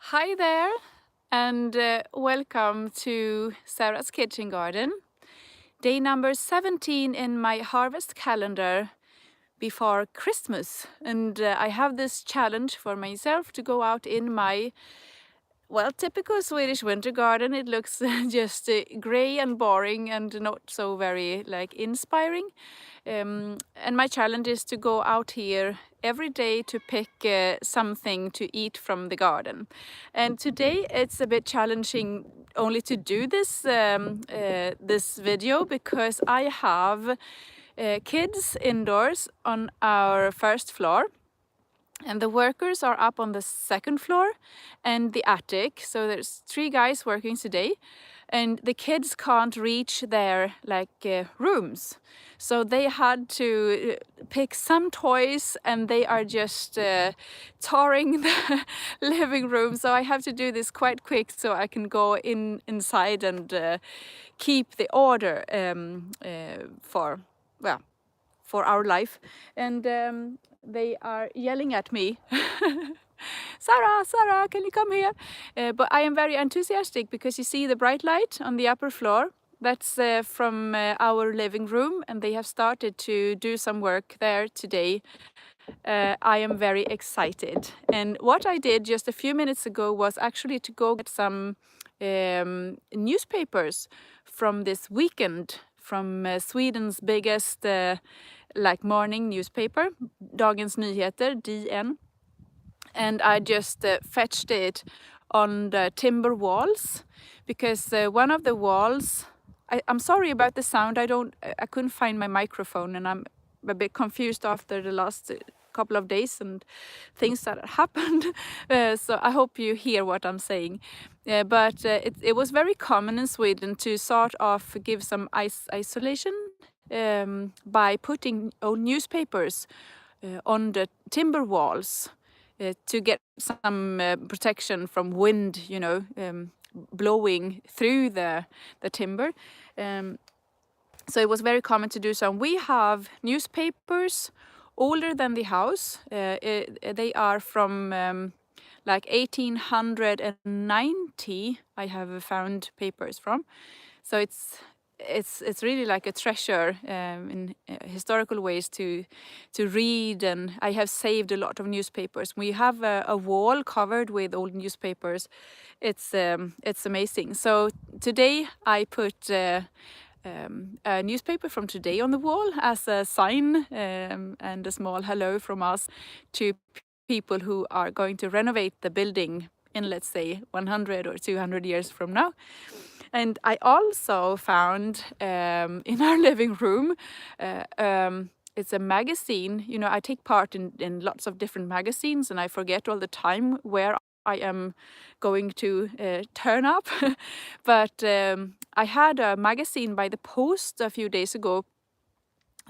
Hi there, and welcome to Sara's Kitchen Garden. Day number 17 in my harvest calendar before Christmas. And I have this challenge for myself to go out in my, well, typical Swedish winter garden. It looks just grey and boring and not so very inspiring. And my challenge is to go out here every day to pick something to eat from the garden. And today it's a bit challenging only to do this video because I have kids indoors on our first floor. And the workers are up on the second floor and the attic. So there's 3 guys working today, and the kids can't reach their rooms. So they had to pick some toys, and they are just touring the living room. So I have to do this quite quick so I can go inside and keep the order for our life. And they are yelling at me. Sara, can you come here? But I am very enthusiastic because you see the bright light on the upper floor. That's from our living room, and they have started to do some work there today. I am very excited. And what I did just a few minutes ago was actually to go get some newspapers from this weekend from Sweden's biggest morning newspaper, Dagens Nyheter, DN. And I just fetched it on the timber walls because one of the walls, I'm sorry about the sound, I couldn't find my microphone, and I'm a bit confused after the last couple of days and things that happened. So I hope you hear what I'm saying. But it was very common in Sweden to sort of give some isolation by putting old newspapers on the timber walls to get some protection from wind, blowing through the timber. So it was very common to do so. We have newspapers older than the house. They are from 1890. I have found papers from. So it's really like a treasure in historical ways to read, and I have saved a lot of newspapers. We have a wall covered with old newspapers. It's amazing. So today I put a newspaper from today on the wall as a sign and a small hello from us to people who are going to renovate the building in, let's say, 100 or 200 years from now. And I also found in our living room, it's a magazine. I take part in lots of different magazines, and I forget all the time where I am going to turn up. But I had a magazine by the post a few days ago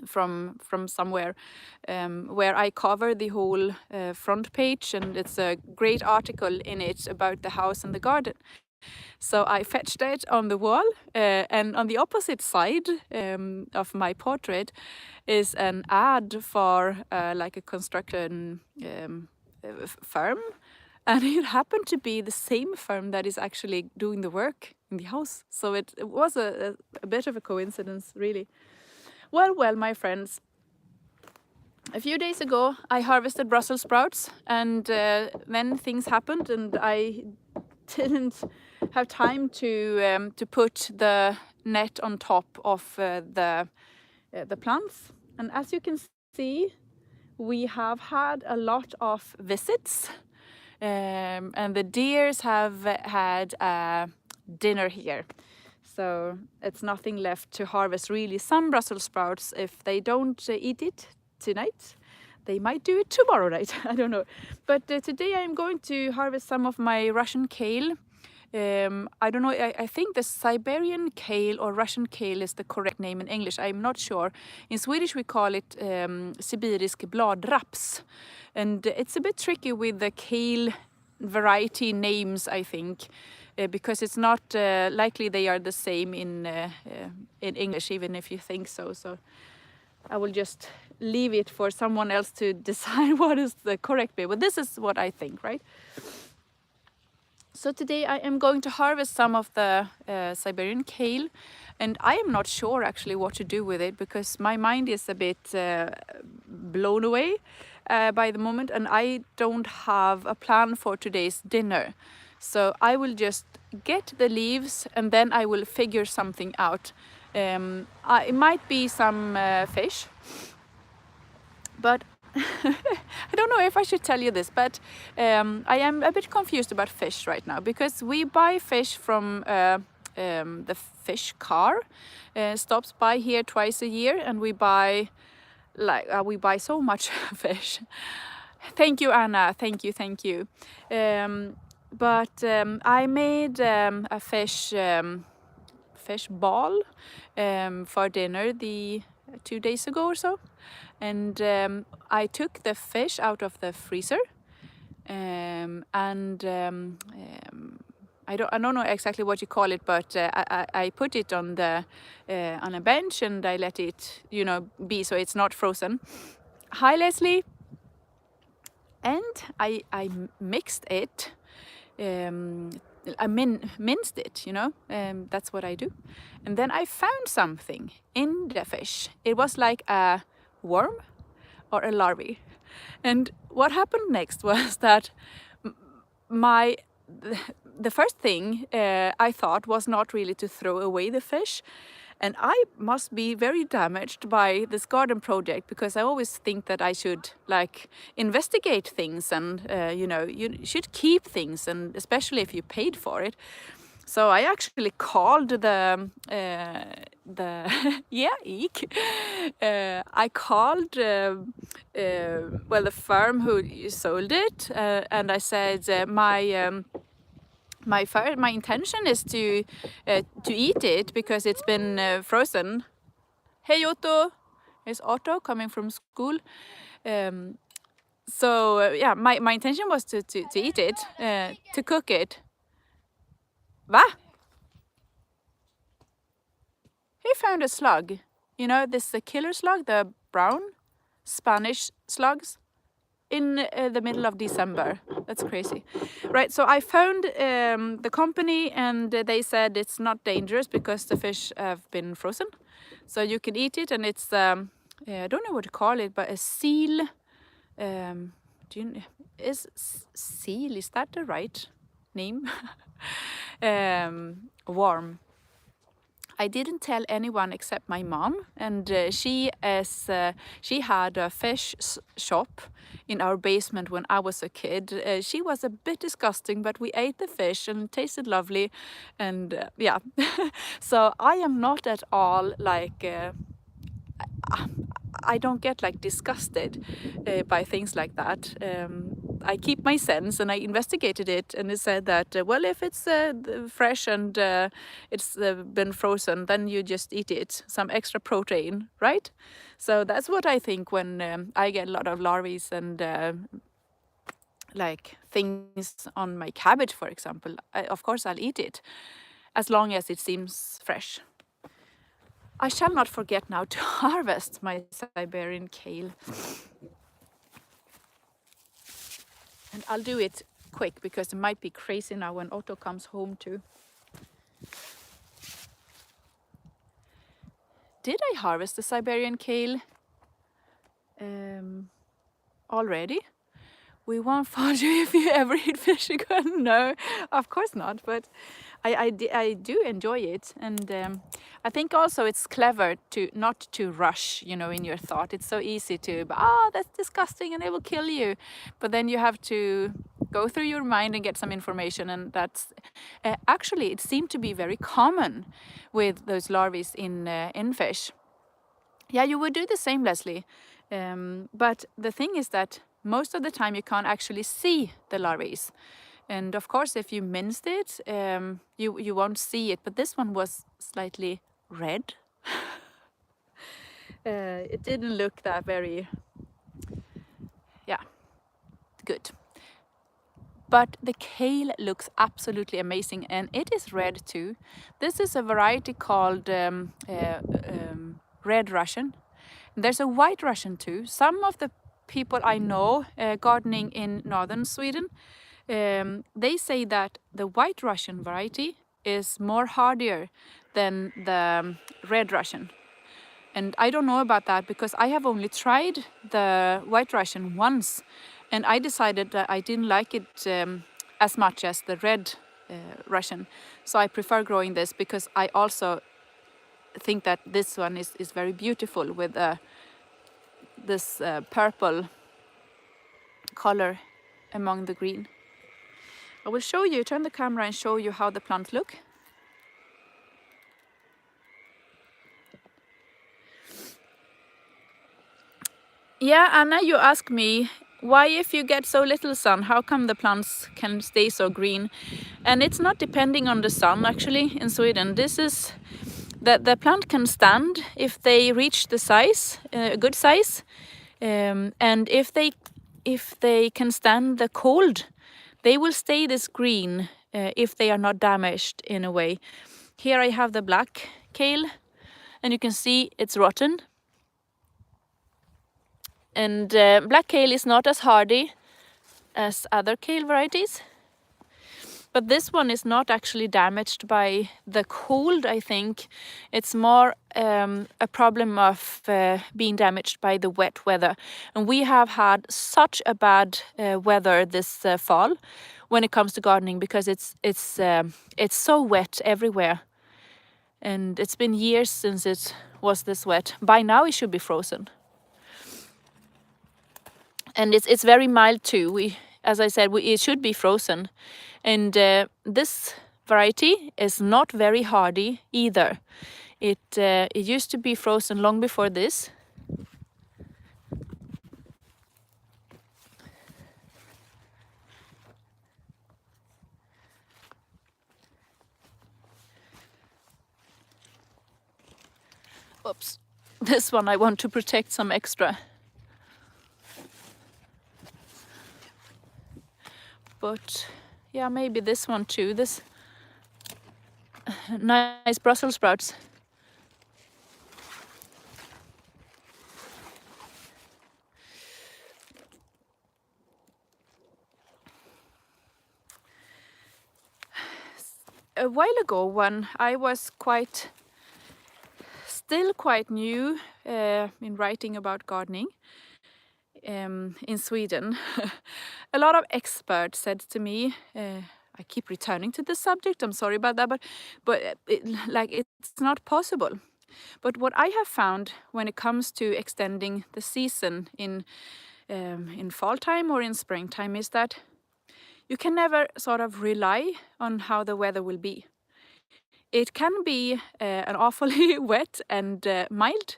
from somewhere where I cover the whole front page, and it's a great article in it about the house and the garden. So I fetched it on the wall, and on the opposite side of my portrait is an ad for a construction firm. And it happened to be the same firm that is actually doing the work in the house. So it was a bit of a coincidence, really. Well, my friends. A few days ago, I harvested Brussels sprouts, and then things happened, and I didn't have time to put the net on top of the plants. And as you can see, we have had a lot of visits, and the deers have had a dinner here. So it's nothing left to harvest, really. Some Brussels sprouts, if they don't eat it tonight, they might do it tomorrow night. I don't know. But today I'm going to harvest some of my Russian kale. I don't know, I think the Siberian kale or Russian kale is the correct name in English. I'm not sure. In Swedish we call it Sibirisk bladraps. And it's a bit tricky with the kale variety names, I think. Because it's not likely they are the same in English, even if you think so. So I will just leave it for someone else to decide what is the correct way. But this is what I think, right? So today I am going to harvest some of the Siberian kale, and I am not sure actually what to do with it because my mind is a bit blown away by the moment, and I don't have a plan for today's dinner. So I will just get the leaves and then I will figure something out. It might be some fish, but I don't know if I should tell you this, but I am a bit confused about fish right now because we buy fish from the fish car. Stops by here twice a year, and we buy so much fish. Thank you, Anna. Thank you. But I made a fish ball for dinner the 2 days ago or so, and I took the fish out of the freezer, and I don't know exactly what you call it, but I put it on a bench and I let it be so it's not frozen. Hi Leslie. And I mixed it. I minced it, that's what I do. And then I found something in the fish. It was like a worm or a larvae. And what happened next was that the first thing I thought was not really to throw away the fish. And I must be very damaged by this garden project because I always think that I should investigate things and you should keep things, and especially if you paid for it. So I actually called the yeah, eek. I called the firm who sold it, and I said my intention is to eat it because it's been frozen. Hey Otto, it's Otto coming from school. Yeah, my intention was to eat it, to cook it. Va? He found a slug. You know, this killer slug, the brown Spanish slugs, in the middle of December. That's crazy. Right, so I found the company and they said it's not dangerous because the fish have been frozen. So you can eat it, and it's, I don't know what to call it, but a seal. Is seal, is that the right name? Worm. I didn't tell anyone except my mom, and she had a fish shop in our basement when I was a kid. She was a bit disgusting, but we ate the fish and it tasted lovely, and yeah. So I am not at all like. I don't get disgusted by things like that. I keep my sense, and I investigated it, and it said that well, if it's fresh and it's been frozen, then you just eat it, some extra protein, right? So that's what I think when I get a lot of larvae and things on my cabbage, for example. Of course I'll eat it as long as it seems fresh. I shall not forget now to harvest my Siberian kale. And I'll do it quick because it might be crazy now when Otto comes home too. Did I harvest the Siberian kale already? We won't find you if you ever eat fish again. No, of course not, but I do enjoy it, and I think also it's clever to not to rush, in your thought. It's so easy to, that's disgusting and it will kill you, but then you have to go through your mind and get some information, and that's actually it seemed to be very common with those larvae in fish. Yeah, you would do the same, Leslie, but the thing is that most of the time you can't actually see the larvae. And of course, if you minced it, you won't see it. But this one was slightly red. It didn't look that very, good. But the kale looks absolutely amazing, and it is red too. This is a variety called Red Russian. There's a White Russian too. Some of the people I know gardening in northern Sweden, they say that the white Russian variety is more hardier than the red Russian. And I don't know about that because I have only tried the white Russian once, and I decided that I didn't like it as much as the red Russian. So I prefer growing this because I also think that this one is very beautiful with this purple color among the green. I will show you, turn the camera and show you how the plants look. Yeah, Anna, you ask me, why if you get so little sun, how come the plants can stay so green? And it's not depending on the sun actually in Sweden. This is that the plant can stand if they reach the size, a good size. And if they can stand the cold, they will stay this green if they are not damaged in a way. Here I have the black kale, and you can see it's rotten. And black kale is not as hardy as other kale varieties. But this one is not actually damaged by the cold, I think. It's more a problem of being damaged by the wet weather. And we have had such a bad weather this fall when it comes to gardening because it's so wet everywhere. And it's been years since it was this wet. By now it should be frozen. And it's very mild too. As I said, it should be frozen. And this variety is not very hardy either. It used to be frozen long before this. Oops, this one I want to protect some extra. But yeah, maybe this one too. This nice Brussels sprouts. A while ago, when I was still quite new in writing about gardening in Sweden, a lot of experts said to me, I keep returning to this subject, I'm sorry about that, but it's not possible. But what I have found when it comes to extending the season in fall time or in springtime is that you can never sort of rely on how the weather will be. It can be an awfully wet and mild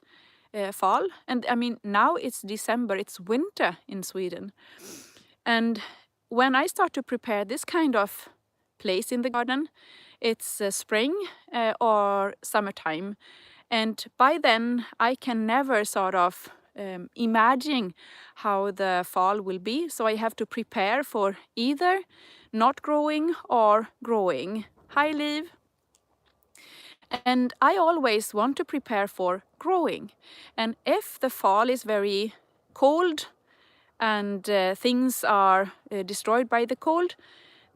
fall. And I mean, now it's December, it's winter in Sweden. And when I start to prepare this kind of place in the garden, it's spring or summertime. And by then, I can never sort of imagine how the fall will be. So I have to prepare for either not growing or growing. Hi, Liv. And I always want to prepare for growing. And if the fall is very cold and things are destroyed by the cold,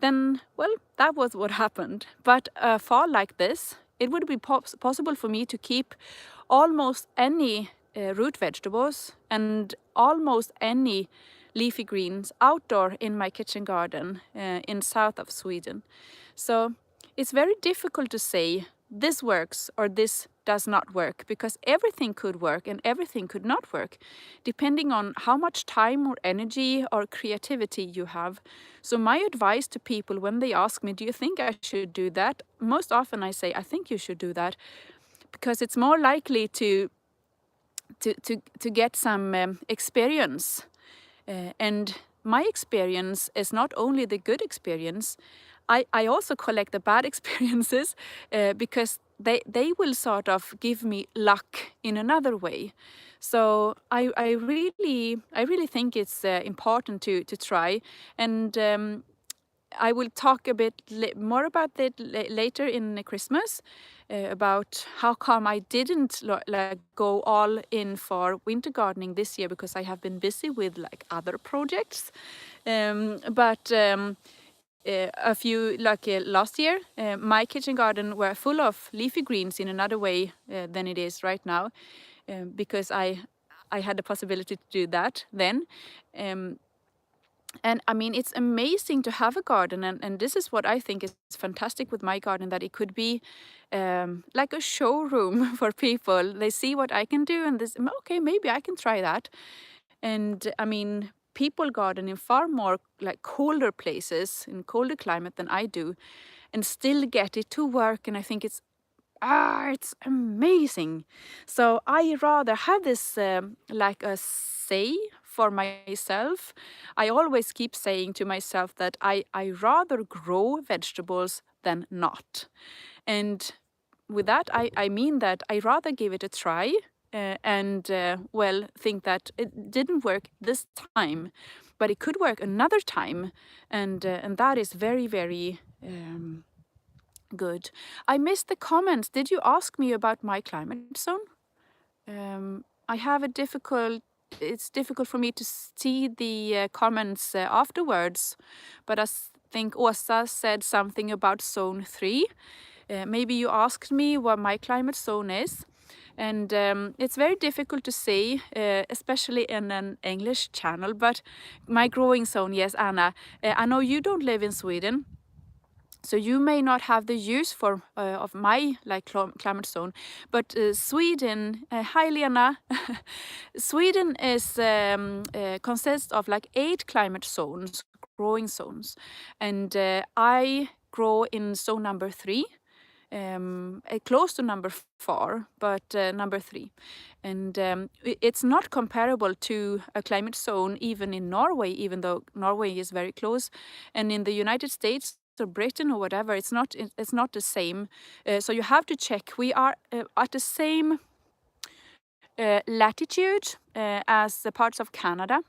then, well, that was what happened. But a fall like this, it would be possible for me to keep almost any root vegetables and almost any leafy greens outdoor in my kitchen garden in south of Sweden. So it's very difficult to say this works or this does not work, because everything could work and everything could not work, depending on how much time or energy or creativity you have. So my advice to people when they ask me, do you think I should do that? Most often I say, I think you should do that, because it's more likely to get some experience. And my experience is not only the good experience, I also collect the bad experiences because they will sort of give me luck in another way. So I really think it's important to try, and I will talk a bit more about that later in Christmas, about how come I didn't go all in for winter gardening this year, because I have been busy with like other projects. But a few like last year, my kitchen garden were full of leafy greens in another way than it is right now, because I had the possibility to do that then. And I mean, it's amazing to have a garden, and this is what I think is fantastic with my garden, that it could be like a showroom for people. They see what I can do, and this, okay, maybe I can try that. And I mean, people garden in far more like colder places, in colder climate than I do, and still get it to work. And I think it's amazing. So I rather have this like a say for myself. I always keep saying to myself that I rather grow vegetables than not. And with that, I mean that I rather give it a try, and well, think that it didn't work this time, but it could work another time, and that is very, very good. I missed the comments. Did you ask me about my climate zone? I have a difficult. It's difficult for me to see the comments afterwards, but think Åsa said something about zone 3. Maybe you asked me what my climate zone is, and it's very difficult to say, especially in an English channel. But my growing zone, yes, Anna. I know you don't live in Sweden, so you may not have the use for of my like climate zone, but Sweden, hi Lena, Sweden is consists of like 8 climate zones, growing zones, and I grow in zone number 3. Close to number 4, but number 3. And it's not comparable to a climate zone even in Norway, even though Norway is very close. And in the United States or Britain or whatever, it's not the same. So you have to check. We are at the same latitude as the parts of Canada.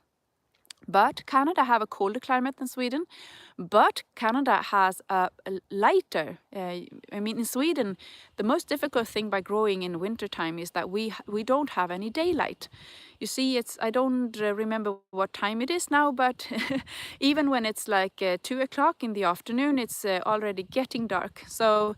But Canada have a colder climate than Sweden, but Canada has a lighter. I mean, in Sweden, the most difficult thing by growing in wintertime is that we don't have any daylight. You see, I don't remember what time it is now, but even when it's like 2 o'clock in the afternoon, it's already getting dark. So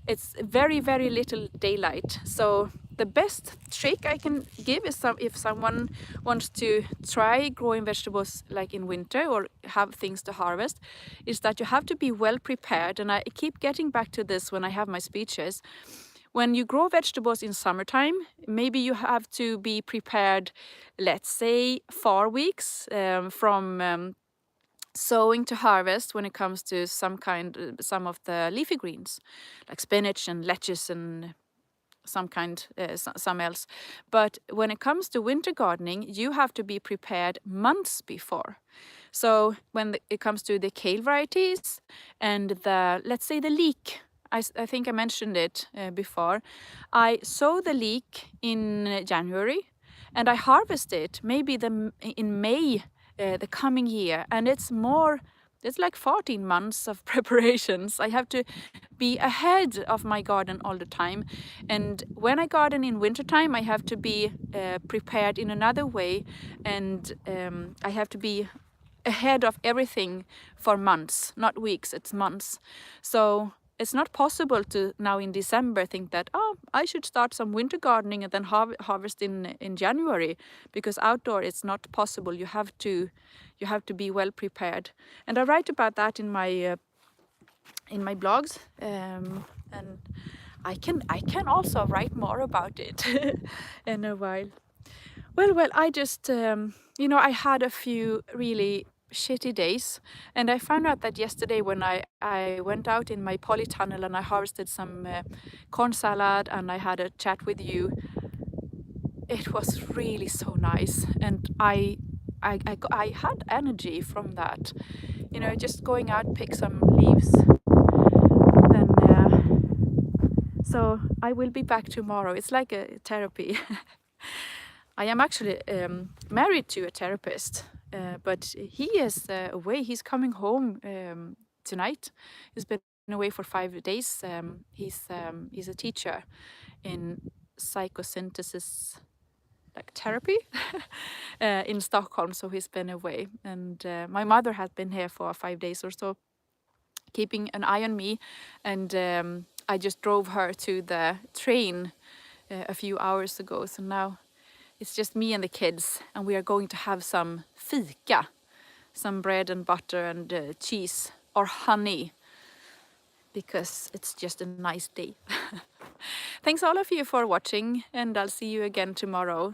it's very, very little daylight. So the best trick I can give is if someone wants to try growing vegetables like in winter or have things to harvest, is that you have to be well prepared. And I keep getting back to this when I have my speeches. When you grow vegetables in summertime, maybe you have to be prepared, let's say 4 weeks from sowing to harvest when it comes to some of the leafy greens, like spinach and lettuce and some else. But when it comes to winter gardening, you have to be prepared months before. So when it comes to the kale varieties and let's say the leek, I think I mentioned it before. I sow the leek in January, and I harvest it maybe in May the coming year, and it's like 14 months of preparations. I have to be ahead of my garden all the time. And when I garden in wintertime, I have to be prepared in another way, and I have to be ahead of everything for months, not weeks, it's months. So it's not possible to now in December think that, I should start some winter gardening and then harvest in January, because outdoor it's not possible. You have to be well prepared. And I write about that in my blogs, and I can also write more about it in a while. Well, I just I had a few really shitty days, and I found out that yesterday when I went out in my polytunnel and I harvested some corn salad and I had a chat with you. It was really so nice, and I had energy from that. Just going out, pick some leaves. Then so I will be back tomorrow. It's like a therapy. I am actually married to a therapist, but he is away. He's coming home tonight. He's been away for 5 days. He's a teacher in psychosynthesis, like therapy, in Stockholm. So he's been away, and my mother has been here for 5 days or so. keeping an eye on me, and I just drove her to the train a few hours ago. So now it's just me and the kids, and we are going to have some fika, some bread and butter and cheese or honey, because it's just a nice day. Thanks all of you for watching, and I'll see you again tomorrow.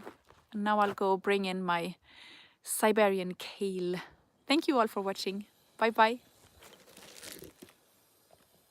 And now I'll go bring in my Siberian kale. Thank you all for watching. Bye bye.